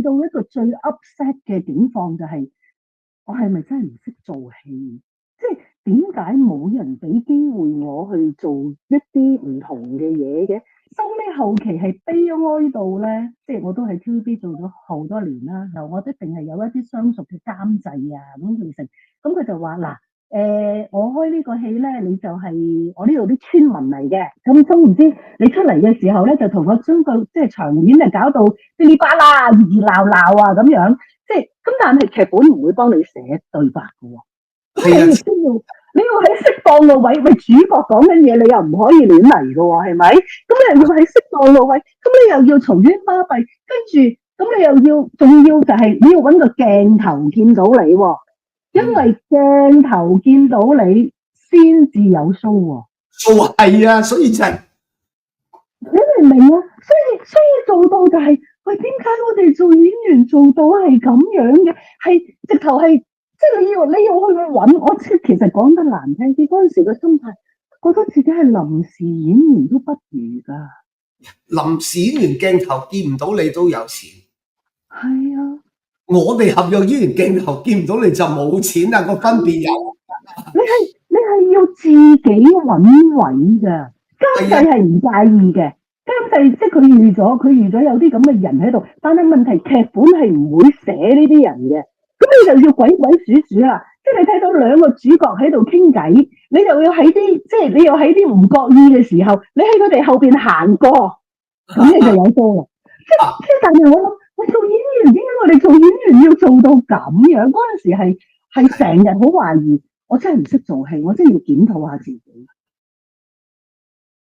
到一個最 upset 嘅境況就係，我係咪真係唔識做戲？即係點解冇人俾機會我去做一啲唔同嘅嘢嘅？收尾後期係悲哀到咧，即係我都喺 TVB 做咗好多年啦，然後我一定係有一啲相熟嘅監製啊咁佢成，咁佢就話嗱。我開呢個戲咧，你就係我呢度啲村民嚟嘅，咁都唔知你出嚟嘅時候咧，就同我將個即係場面就搞到噼里啪啦、熱熱鬧鬧啊咁樣，即係咁，但係劇本唔會幫你寫對白嘅喎，咁你亦都要喺適當嘅位，喂主角講緊嘢，你又唔可以亂嚟嘅喎，係咪？咁你又要喺適當嘅位，咁你又要嘈喧巴閉，跟住咁你又要，仲要就係你要揾個鏡頭見到你喎。因為鏡頭見到你先至有 show 喎。係啊，所以就係你明唔明啊？所以做到就係，喂，點解我哋做演員做到係咁樣嘅？係直頭係，即係你要去揾我。其實講得難聽啲，嗰陣時嘅心態，覺得自己係臨時演員都不如㗎。臨時演員鏡頭見唔到你都有錢。係啊。我哋合約演員鏡頭見唔到你就冇錢啦，個分別有。你係要自己揾位㗎，監製係唔介意嘅。監製即係佢預咗有啲咁嘅人喺度，但係問題劇本係唔會寫呢啲人嘅，咁你就要鬼鬼祟祟啦。即係你睇到兩個主角喺度傾偈，你就要喺啲即係你又喺啲唔覺意嘅時候，你喺佢哋後邊行過，咁你就有多啦。即係但係我諗，我做演員點解我哋做演員要做到咁樣？嗰陣時係成日好懷疑，我真係唔識做戲，我真係要檢討下自己。